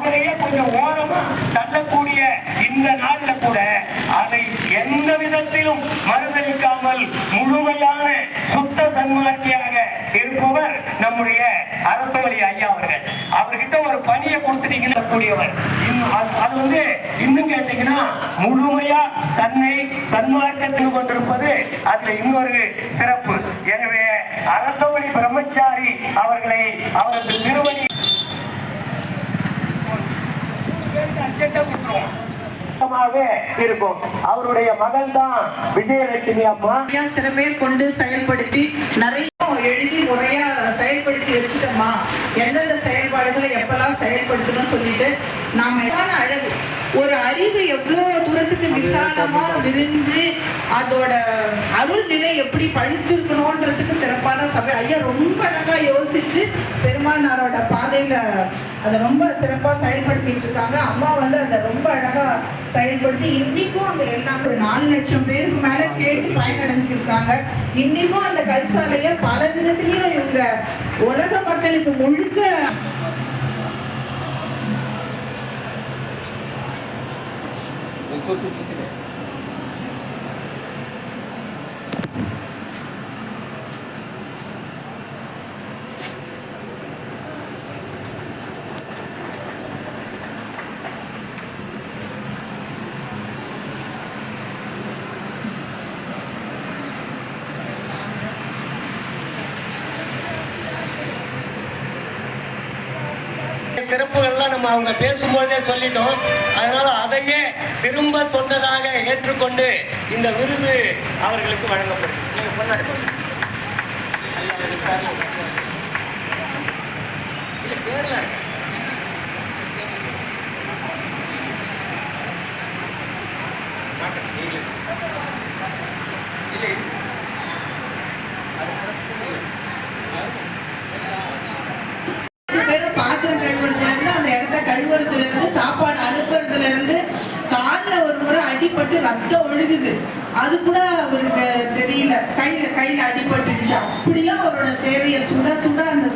அவங்களையே கொஞ்சம் ஓரமா தள்ளக்கூடிய இந்த நாள்ல கூட அதை எந்த விதத்திலும் மறுதளிக்காமல் முழுமையான சுத்த சன்மார்த்தியாக இருப்பவர் நம்முடைய அரசவழி ஐயா அவர்கள். அவர்கிட்ட ஒரு பணியை கொடுத்துட்டீங்கன்னு கூடியவர். அது இன்னும் கேட்டீங்கன்னா முழுமையா தன்னை சன்மார்க்கத்தில் கொண்டிருப்பது அதுல இன்னொரு சிறப்பு. எனவே அரசவழி பிரம்மச்சாரி அவர்களை அவரது திருவடி இருக்கும். அவருடைய மகள் தான் விஜயலட்சுமி அம்மா. சில பேர் கொண்டு செயல்படுத்தி நிறைய எழுதி முறையா செயல்படுத்தி வச்சுட்டோமா, எந்தெந்த செயல்பாடுகளை எப்பெல்லாம் செயல்படுத்தணும் சொல்லிட்டு நாம அழகு ஒரு அறிவு எவ்வளவு தூரத்துக்கு விசாலமா விரிஞ்சு அதோட அருள் நிலை எப்படி பழித்திருக்கணும்ன்றதுக்கு சிறப்பான சபை. ஐயா ரொம்ப அழகா யோசிச்சு பெருமானாரோட பாதையில அதை ரொம்ப சிறப்பா செயல்படுத்திட்டு இருக்காங்க. அம்மா அதை ரொம்ப அழகா செயல்படுத்தி இன்னைக்கும் அந்த எல்லாம் ஒரு 4 லட்சம் பேருக்கு மேல கேட்டு பயனடைஞ்சிருக்காங்க. இன்னைக்கும் அந்த கல்சாலைய பல விதத்திலையும் இவங்க உலக மக்களுக்கு முழுக்க சிறப்புகள்லாம் நம்ம அவங்க பேசும்போதே சொல்லிட்டோம். அதனால அதையே திரும்ப சொன்னதாக ஏற்றுக்கொண்டு இந்த விருது அவர்களுக்கு வழங்கப்படும். நீங்க கொண்டாடி பேர்ல பாத்திரம் கழுவுறதுல இருந்து அந்த இடத்த கழுவுறதுல இருந்து சாப்பாடு அனுப்புறதுல இருந்து காலில் ஒரு முறை அடிபட்டு ரத்தம் ஒழுகுது, அது கூட அவருக்கு தெரியல, கையில அடிபட்டுடுச்சு. அப்படிலாம் அவரோட சேவையை சுட சுட அந்த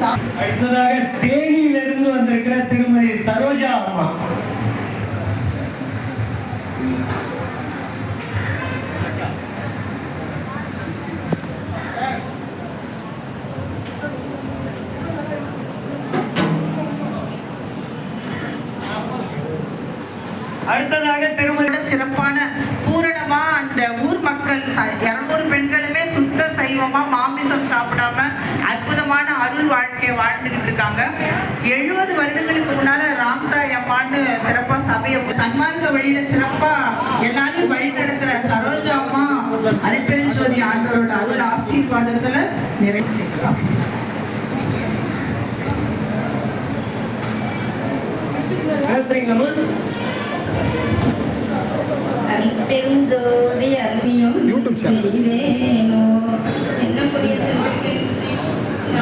அடுத்ததாக தேனியிலிருந்து வந்திருக்கிற திருமதி சரோஜா அம்மா. அடுத்ததாக திருமண சிறப்பான பூரணமா அந்த ஊர் மக்கள் 200 பெண்களுமே சுத்த சைவமா மாமிசம் சாப்பிடாம அற்புதமான அருள் வாழ்க்கையை வாழ்ந்துகிட்டு இருக்காங்க. 70 வருடங்களுக்கு முன்னால ராம்தாய் அம்மான்னு சிறப்பா சபையை சன்மார்க்க வழியில சிறப்பா எல்லாரையும் வழி நடத்துற சரோஜா அம்மா அருட்பெருஞ்சோதி ஆண்டவரோட அருள் ஆசீர்வாதத்துல நிறைவேற்றலாம். பெருஞ்சோதி அருவியும் செய்தேனோ என்ன புரிய செஞ்சிருக்கு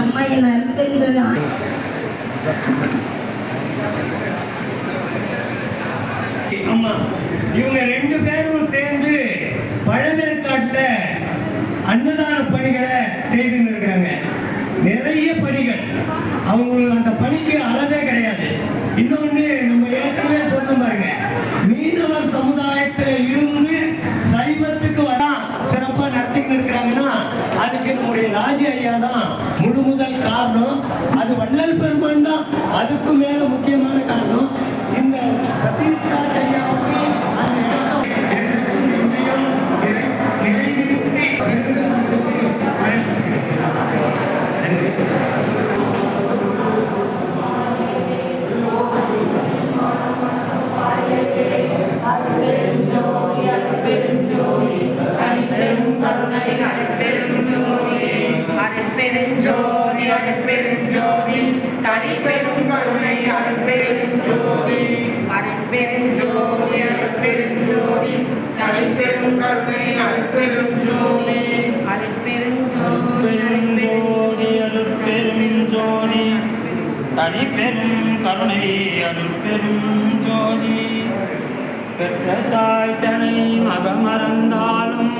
அம்மா என் அருட்பெருஞ்சோதி. அம்மா இவங்க 2 பேரும் சேர்ந்து பழவேற்காட்டுல அன்னதான பணிகளை செய்து இருக்கிறாங்க. நிறைய பணிகள், அவங்களுக்கு அந்த பணிக்கு அளவே கிடையாது. இன்னொன்னு நம்ம ஏற்கனவே சொன்ன பாருங்க, மீனவர் சமுதாயத்துல இருந்து சைவத்துக்கு சிறப்பா நடத்திக்கிட்டு இருக்கிறாங்கன்னா அதுக்கு நம்முடைய ராஜி ஐயா தான் முழு முதல் காரணம். அது வள்ளல் பெருமான் தான் அதுக்கு மேல முக்கியமான காரணம். இந்த சதீஷ்ராஜ் ஐயாவுக்கு அந்த தனிப்பெரும் கருணை அருட்பெரும் ஜோதி. பெற்ற தாய் தனை மகம் மறந்தாலும்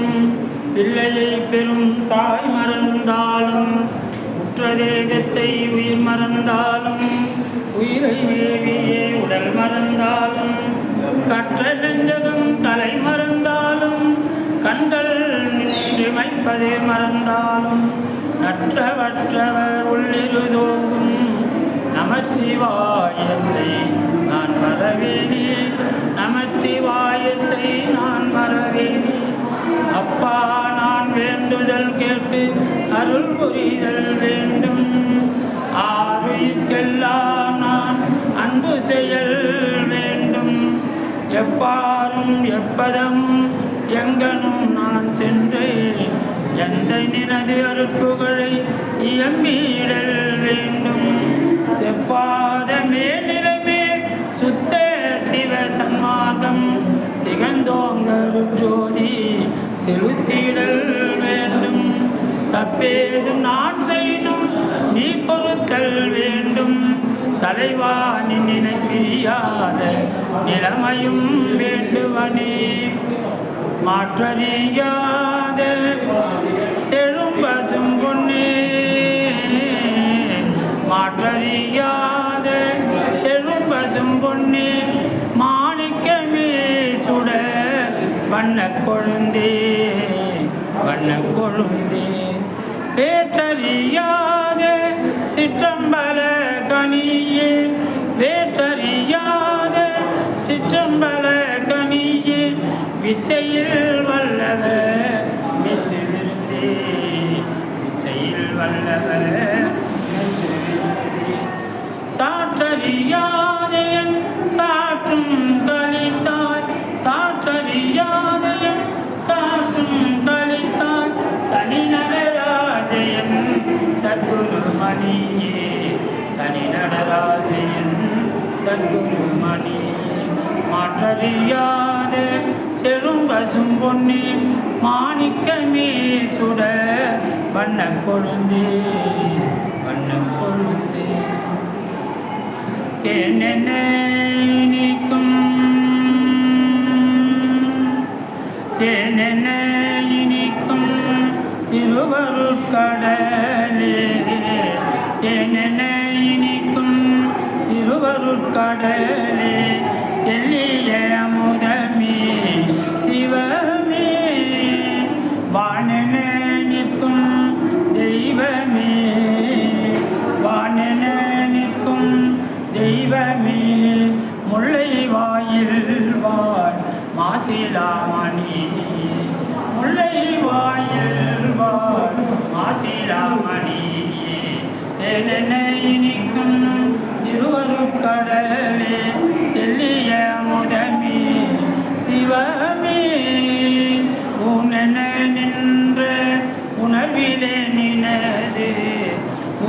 பிள்ளையை பெரும் தாய் மறந்தாலும் உற்ற தேகத்தை உயிர் மறந்தாலும் உயிரை மேவியே உடல் கற்றல் மறந்தாலும் கற்ற நெஞ்சகம் கலை மறந்தாலும் கண்கள் நின்றிமைப்பது மறந்தாலும் நற்றவற்றவர் உள்ளிருதோங்கும் நமச்சிவாயத்தை நான் மறவேனே நமச்சிவாயத்தை நான் மறவேனே அப்பா நான் வேண்டுதல் கேட்டு அருள் புரிதல் வேண்டும் ஆறுயிர்க்கெல்லாம் நான் அன்பு செயல் வேண்டும் எப்பாரும் எப்பதமும் எங்கனும் நான் சென்றேன் எந்த நினது அருட்புகழை இயம்பிடல் வேண்டும் செப்பாத மேல்நிலைமேல் சுத்த சிவ சன்மார்க்கம் திகழ்ந்தோங்கருட்ஜோதி செலுத்திடல் வேண்டும் தப்பேதும் நான் செய்யும் நீ பொறுத்தல் வேண்டும் தலைவா நின்னை பிரியாத நிலைமையும் வேண்டுவனே மாற்றறியாத செழும் பசும் பொன்னே மாற்றறியாத செழும் பசும் பொன்னே மாணிக்கமே சுடர் வண்ண கொழுந்தே வண்ண கொழுந்தே வேற்றறியாத சிற்றம்பல கனியே வேற்றறியாத சிற்றம்பல கனியே விச்சையில் வல்லவர் மெச்சு விருந்தே விச்சையில் வல்லவர் மெச்சு விருந்தே சாற்றறியாதையன் சாற்றும் கலித்தாய் சாற்றறியாதையன் சாற்றும் கலித்தாய் தனி நடராஜயன் சத்குரு மணியே தனி நடராஜயன் சத்குரு மணியே மாற்றறியாத செழும் பசும் பொன்னே மாணிக்கமே சுட வண்ண கொழுந்தே வண்ண கொழுந்தே தேனென இனிக்கும் தேனென இனிக்கும் திருவருட்கடலே தேனென இனிக்கும் திருவருட்கடலே தெல்லிய அமுதமே சிவமே வானென நிற்கும் தெய்வமே வானென நிற்கும் தெய்வமே முல்லை வாயில் வாழ் மாசிலாமணி முல்லை வாயில் வாழ் மாசிலாமணி தேனென இனிக்கும் திருவருட்கடலே தெல்லிய முதமே சிவமே உனென நின்ற உணர்விலே நினது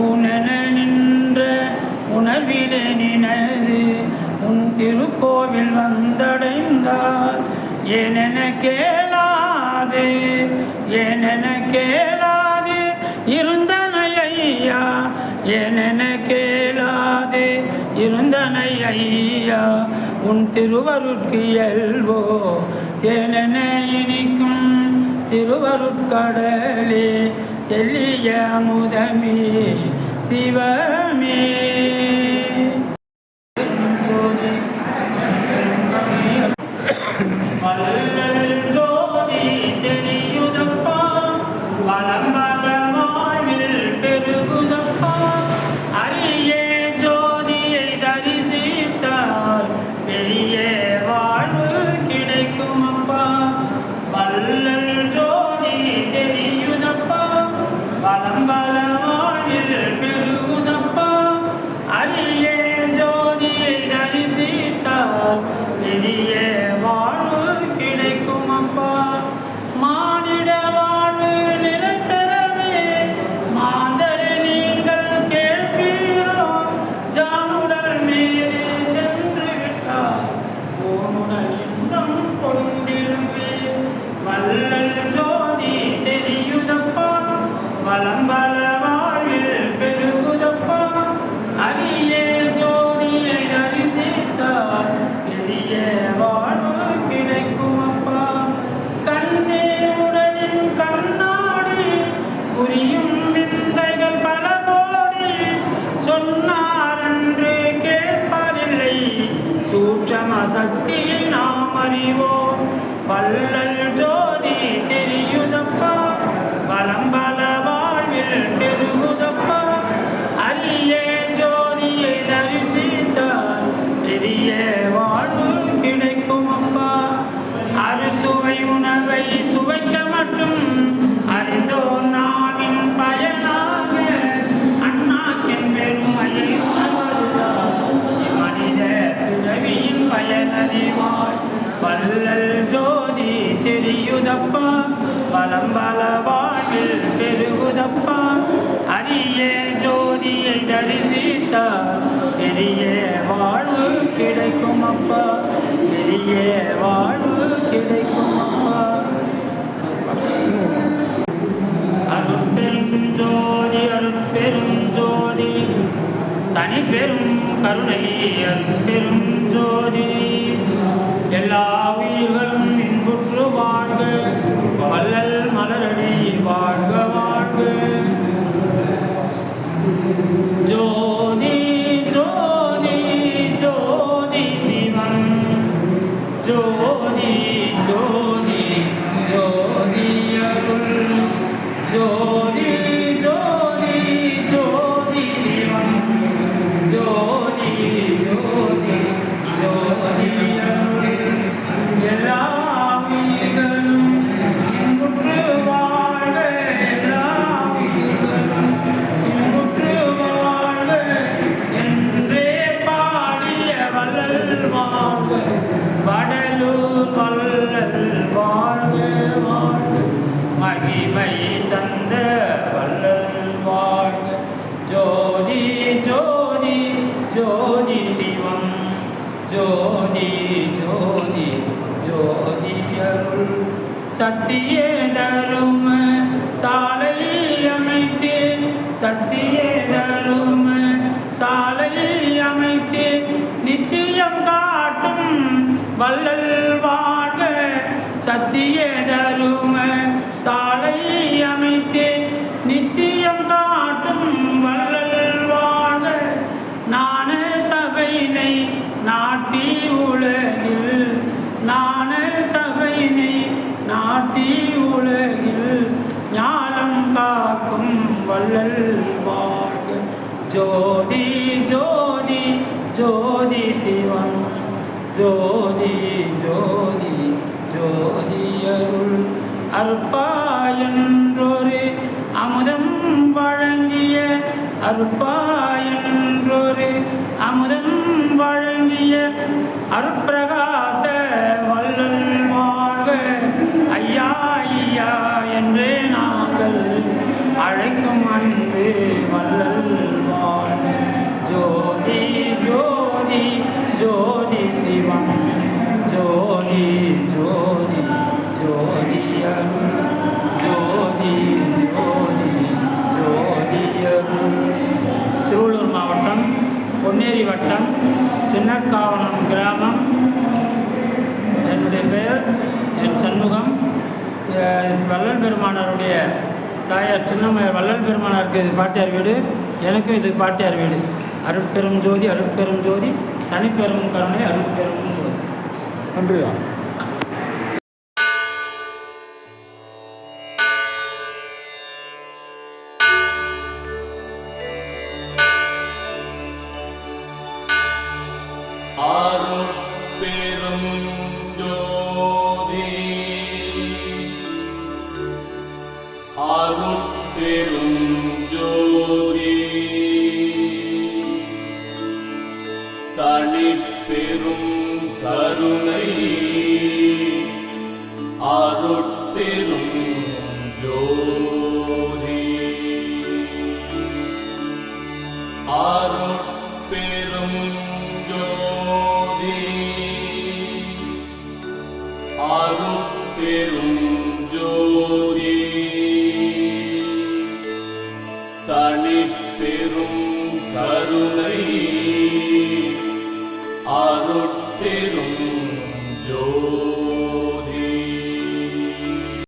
உனென நின்ற உணர்விலே நினது உன் திருக்கோவில் வந்தடைந்தார் ஏனென கேளாது ஏனென கேளாது இருந்தனை ஐயா ஏனென கேளாது இருந்தனை ஐயா உன் திருவருட்கு இயல்வோ தேனென இனிக்கும் திருவருட்கடலே தெல்லிய அமுதமே சிவமே வள்ளல் ஜோதி தெரியுதப்பா வளம்பலமாவில் பெருகுதப்பா அரிய ஜோதியை தரிசித்தால் பெரிய வாழ்வு கிடைக்குமப்பா வள்ளல் ஜோதி தெரியுதப்பா வளம்பலமாவில் பெருகுதப்பா வள்ளல் ஜோதி தெரியுதப்பா வலம் பல வாழ்வில் பெருகுதப்பா அரிய ஜோதியை தரிசித்தால் பெரிய வாழ்வு கிடைக்கும் அப்பா அறுசுவை உணவை சுவைக்க மட்டும் அறிந்தோர் நாவின் பயனாக அண்ணாக்கின் பெருமையை உணர்வதுதான் மனித பிறவியின் பயனறிவாய் வள்ளல் ஜோதி தெரியுதப்பா வலம் பல வாழ்வில் பெருகுதப்பா அரிய ஜோதியை தரிசித்தால் பெரிய வாழ்வு கிடைக்கும் அப்பா பெரிய வாழ்வு கிடைக்கும் அப்பா அருட்பெரும் ஜோதி அருட்பெரும் ஜோதி தனி பெரும் கருணை அருட்பெரும் ஜோதி எல்லா உயிர்களும் இன்புற்று வாழ்க வள்ளல் மலரடி வாழ்க வாழ்க ஜோதி ஜோதி ஜோதி சிவம் ஜோதி ஜோதி ஜோதி அருள் ஜோதி ஜோதி ஜோதி சிவம் ஜோதி ஜோதி ஜோதி அருள் எல்லா உயிர்களும் இன்புற்று வாழ்க எல்லா உயிர்களும் இன்புற்று வாழ்க என்றே பாடிய வள்ளல் வாழ்க வடலூர் வள்ளல் வாழ்க வாழ்க மகிமை தந்த வள்ளல் வாழ்க ஜோதி ஜோதி ஜோதி சிவம் ஜோதி ஜோதி ஜோதி அருள் சத்திய தரும சாலை அமைத்து சத்திய தரும சாலை அமைத்து நித்தியம் காட்டும் வள்ளல் வாழ்க சத்திய தரும சாலை அமைத்து நித்தியம் காட்டும் வள்ளல் வாழ்க நாண சபையினை நாட்டி உலகில் நாண சபையினை நாட்டி உலகில் ஞானம் காக்கும் வள்ளல் வாழ்க ஜோதி ஜோதி ஜோதி சிவம் ஜோதி ஜோதி ஜோதி அருள் அருட்பாயன்றொரு அமுதம் வழங்கிய அருட்பாயன்றொரு அமுதம் வழங்கிய அருட்பிரகாச வள்ளல் வாழ்க ஐயா ஐயா என்றே நாங்கள் அழைக்கும் அன்பு வள்ளல் வாழ்க ஜோதி ஜோதி ஜோதி சிவம் ஜோதி ஜோதி ஜோதி அருள் ஜோதி ஜோதி ஜோதி அருள் திருவள்ளூர் மாவட்டம் பொன்னேரி வட்டம் சின்னக்காவனம் கிராமம். என்னுடைய பெயர் என் சண்முகம். வள்ளல் பெருமானாருடைய தாயார் சின்னம்மையார் வள்ளல் பெருமானாருக்கு இது பாட்டியார் வீடு, எனக்கும் இது பாட்டியார் வீடு. அருட்பெரும் ஜோதி அருட்பெரும் ஜோதி தனிப்பெரும் கருணை அருட்பெரும் ஜோதி. நன்றியா. அருட்பெரும் ஜோதி அருட்பெரும் ஜோதி தனிப்பெரும் கருணை அருட்பெரும் ஜோதி அருட்பெரும் ஜோதி அருட்பெரும் ஜோதி தனிப்பெரும் கருணை அருட்பெரும் ஜோதி.